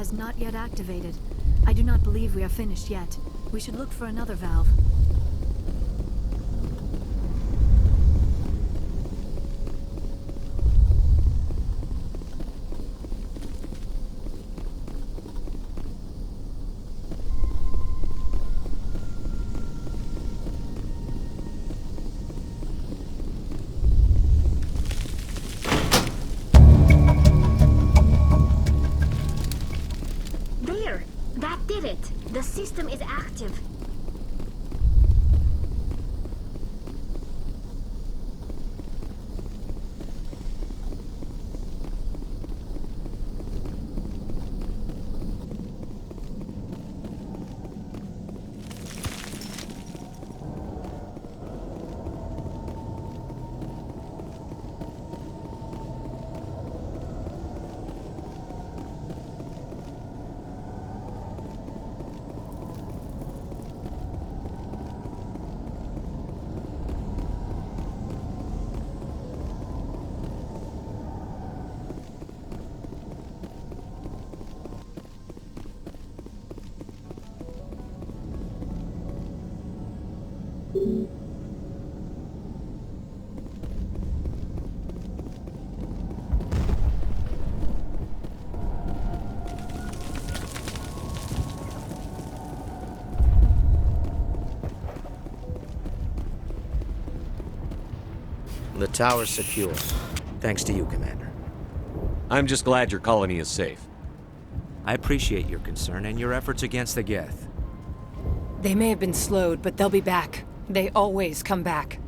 has not yet activated. I do not believe we are finished yet. We should look for another valve. That did it! The system is active. The tower's secure. Thanks to you, Commander. I'm just glad your colony is safe. I appreciate your concern and your efforts against the Geth. They may have been slowed, but they'll be back. They always come back.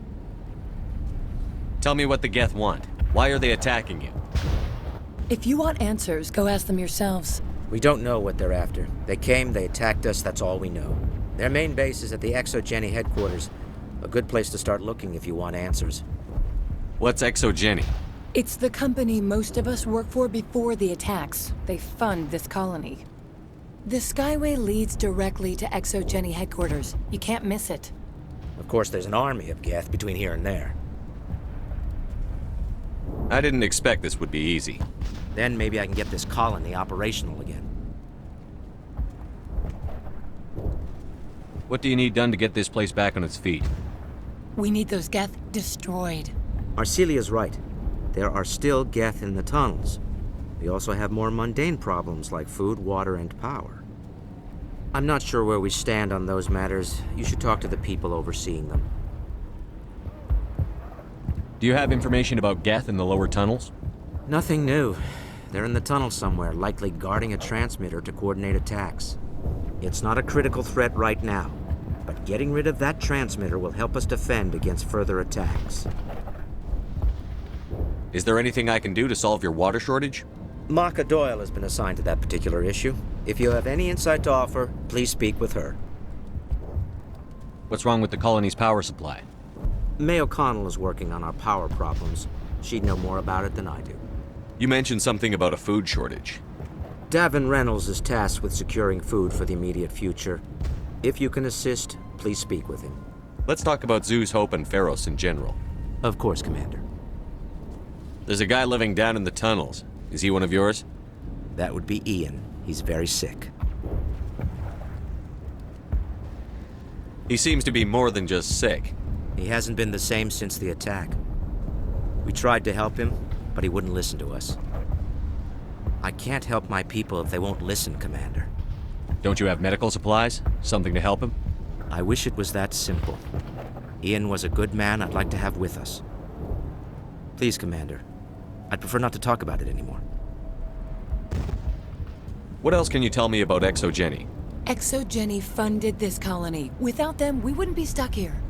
Tell me what the Geth want. Why are they attacking you? If you want answers, go ask them yourselves. We don't know what they're after. They came, they attacked us, that's all we know. Their main base is at the ExoGeni headquarters. A good place to start looking if you want answers. What's ExoGeni? It's the company most of us work for before the attacks. They fund this colony. The Skyway leads directly to ExoGeni headquarters. You can't miss it. Of course, there's an army of Geth between here and there. I didn't expect this would be easy. Then maybe I can get this colony operational again. What do you need done to get this place back on its feet? We need those Geth destroyed. Arcelia's right. There are still Geth in the tunnels. We also have more mundane problems like food, water, and power. I'm not sure where we stand on those matters. You should talk to the people overseeing them. Do you have information about Geth in the lower tunnels? Nothing new. They're in the tunnel somewhere, likely guarding a transmitter to coordinate attacks. It's not a critical threat right now, but getting rid of that transmitter will help us defend against further attacks. Is there anything I can do to solve your water shortage? Maka Doyle has been assigned to that particular issue. If you have any insight to offer, please speak with her. What's wrong with the colony's power supply? May O'Connell is working on our power problems. She'd know more about it than I do. You mentioned something about a food shortage. Davin Reynolds is tasked with securing food for the immediate future. If you can assist, please speak with him. Let's talk about Zeus, Hope, and Pharos in general. Of course, Commander. There's a guy living down in the tunnels. Is he one of yours? That would be Ian. He's very sick. He seems to be more than just sick. He hasn't been the same since the attack. We tried to help him, but he wouldn't listen to us. I can't help my people if they won't listen, Commander. Don't you have medical supplies? Something to help him? I wish it was that simple. Ian was a good man I'd like to have with us. Please, Commander. I'd prefer not to talk about it anymore. What else can you tell me about ExoGeni? ExoGeni funded this colony. Without them, we wouldn't be stuck here.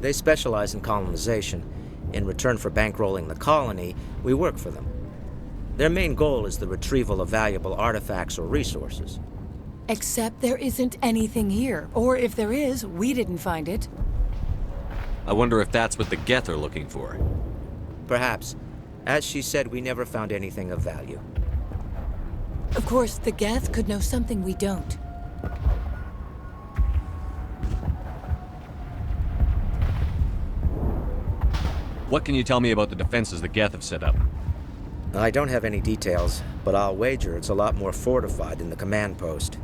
They specialize in colonization. In return for bankrolling the colony, we work for them. Their main goal is the retrieval of valuable artifacts or resources. Except there isn't anything here. Or if there is, we didn't find it. I wonder if that's what the Geth are looking for. Perhaps. As she said, we never found anything of value. Of course, the Geth could know something we don't. What can you tell me about the defenses the Geth have set up? I don't have any details, but I'll wager it's a lot more fortified than the command post.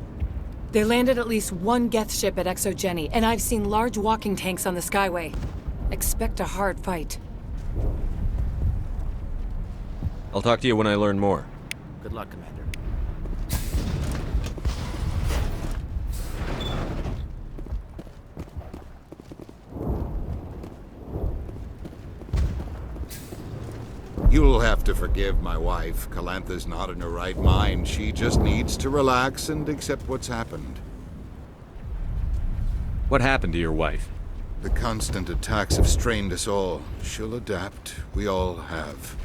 They landed at least one Geth ship at ExoGeni, and I've seen large walking tanks on the Skyway. Expect a hard fight. I'll talk to you when I learn more. Good luck, Commander. You'll have to forgive my wife. Calantha's not in her right mind. She just needs to relax and accept what's happened. What happened to your wife? The constant attacks have strained us all. She'll adapt. We all have.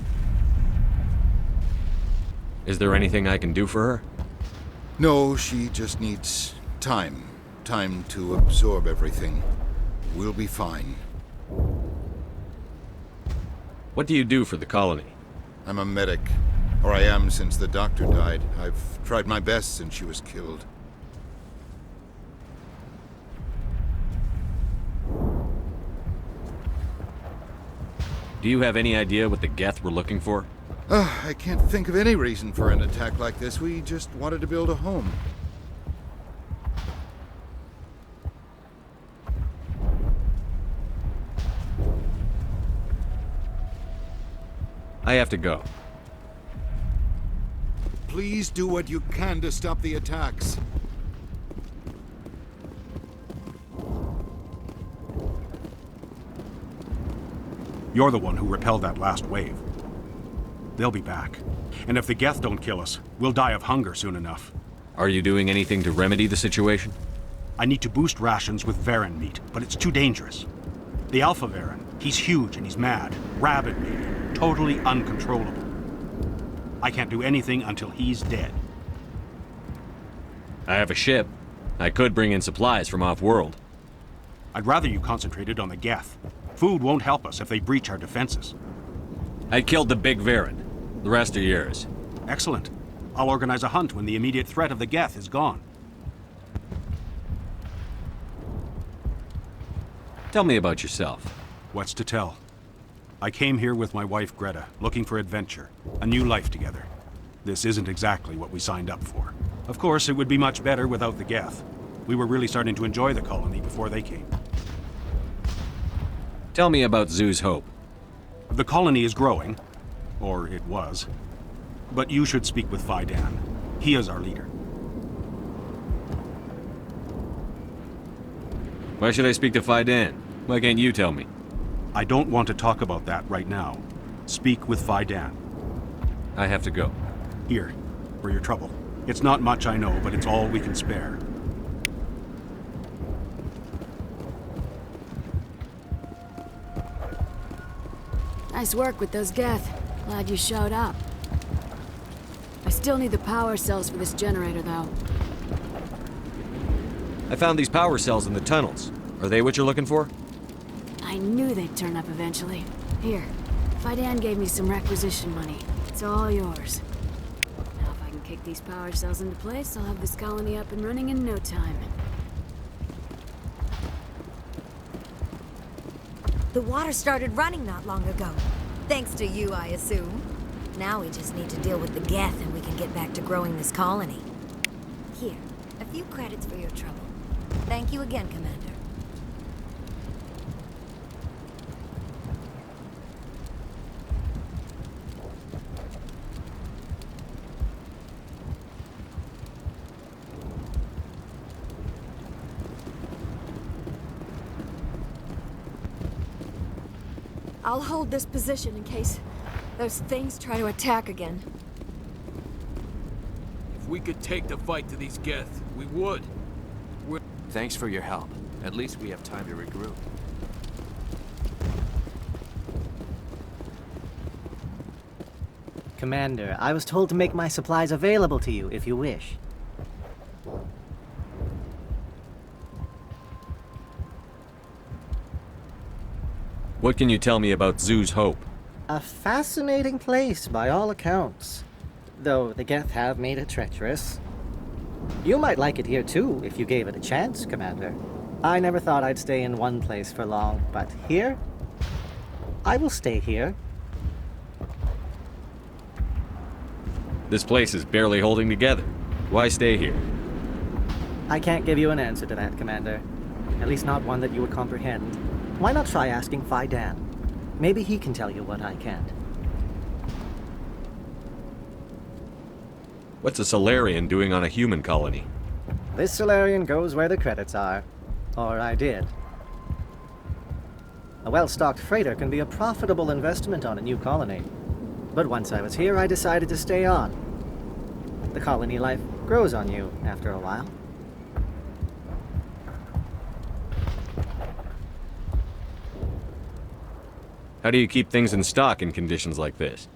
Is there anything I can do for her? No, she just needs time. Time to absorb everything. We'll be fine. What do you do for the colony? I'm a medic. Or I am since the doctor died. I've tried my best since she was killed. Do you have any idea what the Geth were looking for? I can't think of any reason for an attack like this. We just wanted to build a home. I have to go. Please do what you can to stop the attacks. You're the one who repelled that last wave. They'll be back. And if the Geth don't kill us, we'll die of hunger soon enough. Are you doing anything to remedy the situation? I need to boost rations with Varren meat, but it's too dangerous. The Alpha Varren, he's huge and he's mad. Rabid maybe. Totally uncontrollable. I can't do anything until he's dead. I have a ship. I could bring in supplies from off-world. I'd rather you concentrated on the Geth. Food won't help us if they breach our defenses. I killed the big Varren. The rest are yours. Excellent. I'll organize a hunt when the immediate threat of the Geth is gone. Tell me about yourself. What's to tell? I came here with my wife Greta, looking for adventure, a new life together. This isn't exactly what we signed up for. Of course, it would be much better without the Geth. We were really starting to enjoy the colony before they came. Tell me about Zoo's Hope. The colony is growing, or it was. But you should speak with Fidan. He is our leader. Why should I speak to Fidan? Why can't you tell me? I don't want to talk about that right now. Speak with Fidan. I have to go. Here, for your trouble. It's not much, I know, but it's all we can spare. Nice work with those Geth. Glad you showed up. I still need the power cells for this generator, though. I found these power cells in the tunnels. Are they what you're looking for? I knew they'd turn up eventually. Here, Fidan gave me some requisition money. It's all yours. Now if I can kick these power cells into place, I'll have this colony up and running in no time. The water started running not long ago. Thanks to you, I assume. Now we just need to deal with the Geth and we can get back to growing this colony. Here, a few credits for your trouble. Thank you again, Commander. I'll hold this position in case those things try to attack again. If we could take the fight to these Geth, we would. Thanks for your help. At least we have time to regroup. Commander, I was told to make my supplies available to you if you wish. What can you tell me about Zoo's Hope? A fascinating place by all accounts. Though the Geth have made it treacherous. You might like it here too, if you gave it a chance, Commander. I never thought I'd stay in one place for long, but here? I will stay here. This place is barely holding together. Why stay here? I can't give you an answer to that, Commander. At least not one that you would comprehend. Why not try asking Phi Dan? Maybe he can tell you what I can't. What's a Solarian doing on a human colony? This Solarian goes where the credits are. Or I did. A well-stocked freighter can be a profitable investment on a new colony. But once I was here, I decided to stay on. The colony life grows on you after a while. How do you keep things in stock in conditions like this?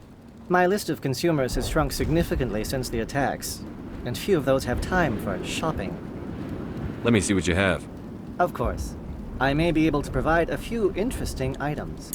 My list of consumers has shrunk significantly since the attacks, and few of those have time for shopping. Let me see what you have. Of course. I may be able to provide a few interesting items.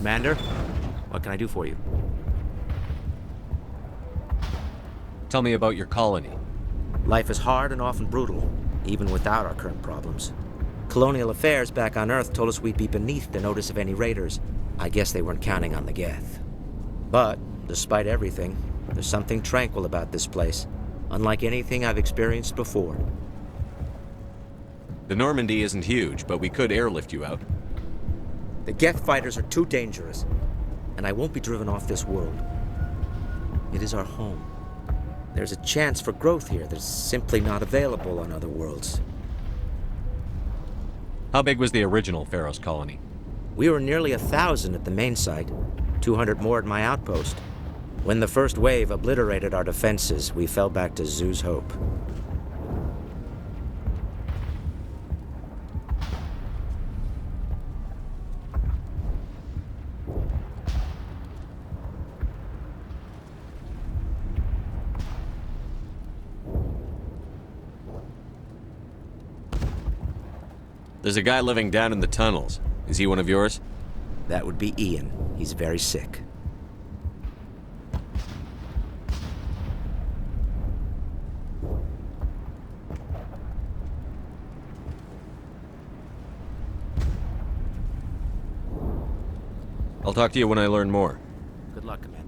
Commander, what can I do for you? Tell me about your colony. Life is hard and often brutal, even without our current problems. Colonial affairs back on Earth told us we'd be beneath the notice of any raiders. I guess they weren't counting on the Geth. But, despite everything, there's something tranquil about this place, unlike anything I've experienced before. The Normandy isn't huge, but we could airlift you out. The Geth fighters are too dangerous, and I won't be driven off this world. It is our home. There's a chance for growth here that's simply not available on other worlds. How big was the original Pharaoh's colony? We were nearly 1,000 at the main site, 200 more at my outpost. When the first wave obliterated our defenses, we fell back to Zoo's Hope. There's a guy living down in the tunnels. Is he one of yours? That would be Ian. He's very sick. I'll talk to you when I learn more. Good luck, Commander.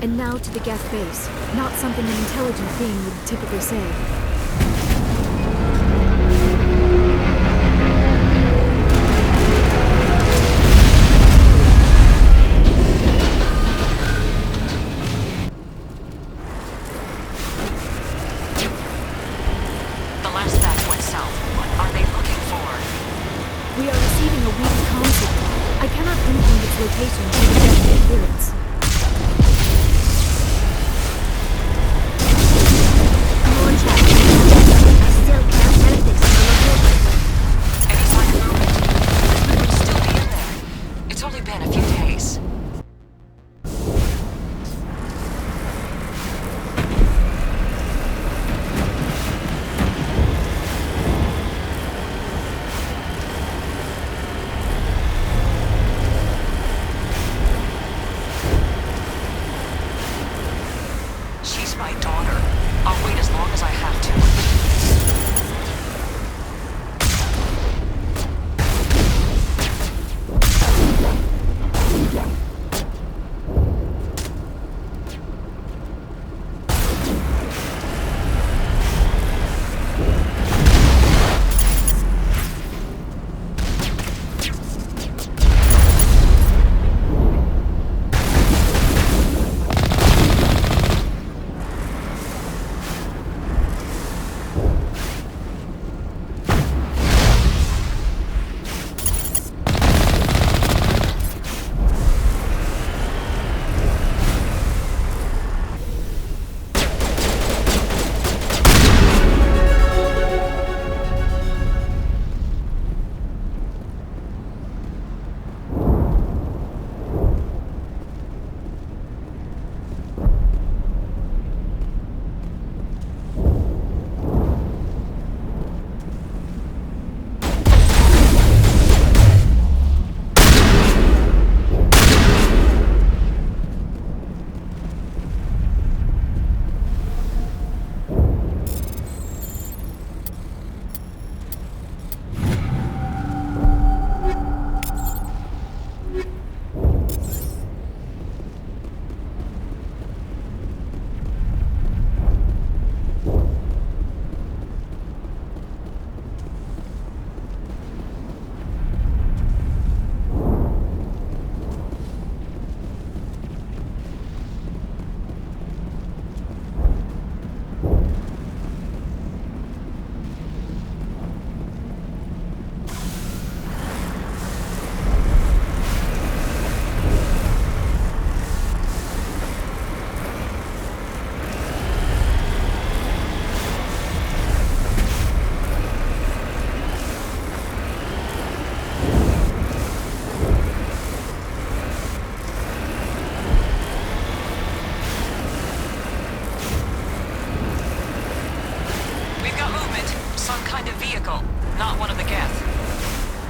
And now to the Geth base. Not something an intelligent being would typically say. The last batch went south. What are they looking for? We are receiving a weak comm signal. I cannot pinpoint its location due to Geth interference.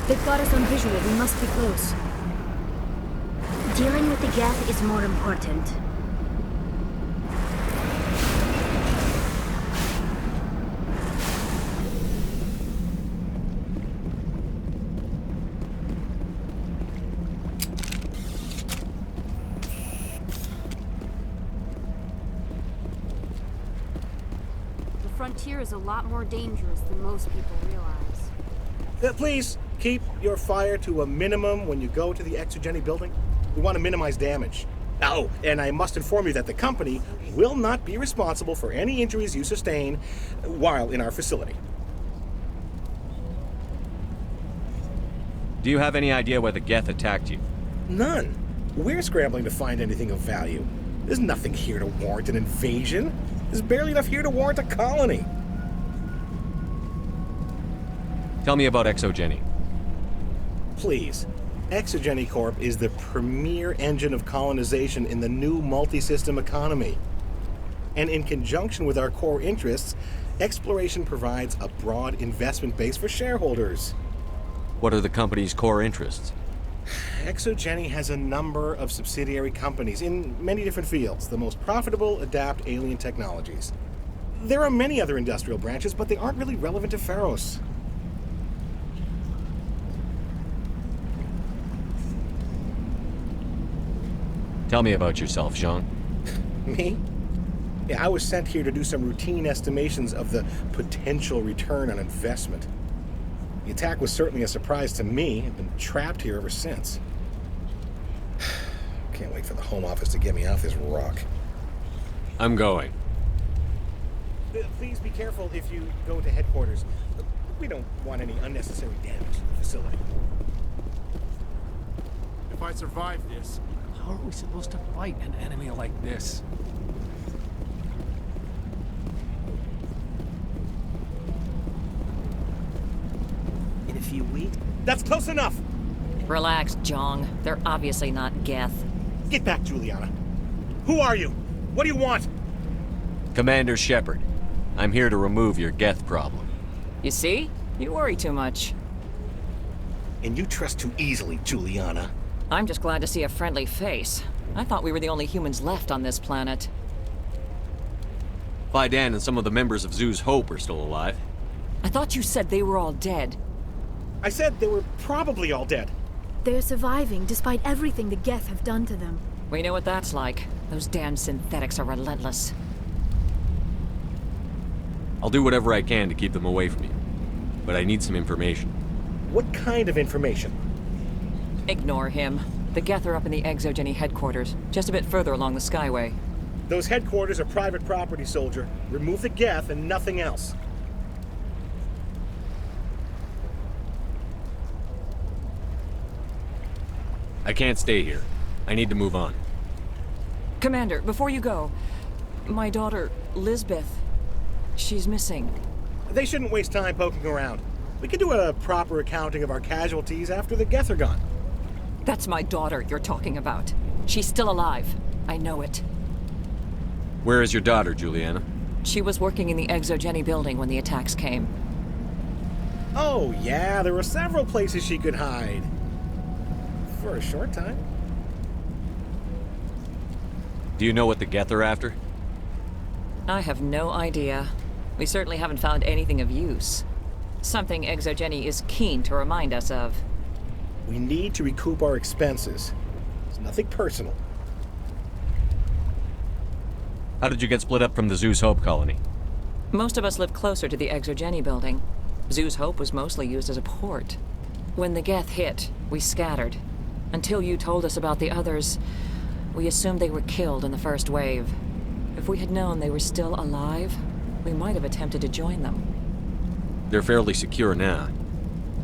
They've got us on visual. We must be close. Dealing with the Geth is more important. The frontier is a lot more dangerous than most people realize. Please, keep your fire to a minimum when you go to the Exogeny building. We want to minimize damage. Oh, and I must inform you that the company will not be responsible for any injuries you sustain while in our facility. Do you have any idea why the Geth attacked you? None. We're scrambling to find anything of value. There's nothing here to warrant an invasion. There's barely enough here to warrant a colony. Tell me about Exogeny. Please. Exogeny Corp is the premier engine of colonization in the new multi-system economy. And in conjunction with our core interests, exploration provides a broad investment base for shareholders. What are the company's core interests? Exogeny has a number of subsidiary companies in many different fields. The most profitable adapt alien technologies. There are many other industrial branches, but they aren't really relevant to Pharos. Tell me about yourself, Jean. Me? Yeah, I was sent here to do some routine estimations of the potential return on investment. The attack was certainly a surprise to me. I've been trapped here ever since. Can't wait for the Home Office to get me off this rock. I'm going. Please be careful if you go to headquarters. We don't want any unnecessary damage to the facility. If I survive this, how are we supposed to fight an enemy like this? In a few weeks? That's close enough! Relax, Jong. They're obviously not Geth. Get back, Juliana. Who are you? What do you want? Commander Shepard. I'm here to remove your Geth problem. You see? You worry too much. And you trust too easily, Juliana. I'm just glad to see a friendly face. I thought we were the only humans left on this planet. Fidan and some of the members of Zoo's Hope are still alive. I thought you said they were all dead. I said they were probably all dead. They're surviving despite everything the Geth have done to them. We know what that's like. Those damn synthetics are relentless. I'll do whatever I can to keep them away from you. But I need some information. What kind of information? Ignore him. The Geth are up in the Exogeny headquarters, just a bit further along the Skyway. Those headquarters are private property, soldier. Remove the Geth and nothing else. I can't stay here. I need to move on. Commander, before you go, my daughter, Lisbeth, she's missing. They shouldn't waste time poking around. We can do a proper accounting of our casualties after the Geth are gone. That's my daughter you're talking about. She's still alive. I know it. Where is your daughter, Juliana? She was working in the Exogeny building when the attacks came. Oh, yeah, there were several places she could hide. For a short time. Do you know what the Geth are after? I have no idea. We certainly haven't found anything of use. Something Exogeny is keen to remind us of. We need to recoup our expenses. It's nothing personal. How did you get split up from the Zoo's Hope colony? Most of us live closer to the Exogeny building. Zoo's Hope was mostly used as a port. When the Geth hit, we scattered. Until you told us about the others, we assumed they were killed in the first wave. If we had known they were still alive, we might have attempted to join them. They're fairly secure now.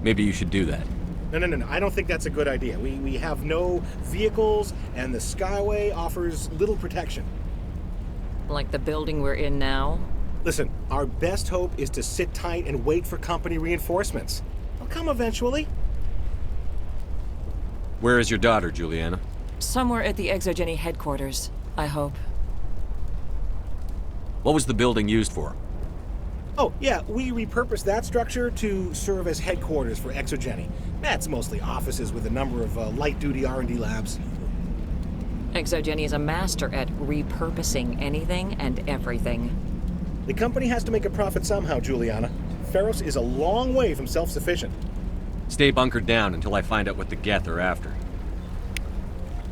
Maybe you should do that. No. I don't think that's a good idea. We have no vehicles, and the Skyway offers little protection. Like the building we're in now? Listen, our best hope is to sit tight and wait for company reinforcements. They'll come eventually. Where is your daughter, Juliana? Somewhere at the Exogeny headquarters, I hope. What was the building used for? Oh, yeah, we repurposed that structure to serve as headquarters for Exogeny. That's mostly offices with a number of light-duty R&D labs. Exogeny is a master at repurposing anything and everything. The company has to make a profit somehow, Juliana. Ferros is a long way from self-sufficient. Stay bunkered down until I find out what the Geth are after.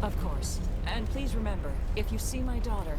Of course. And please remember, if you see my daughter...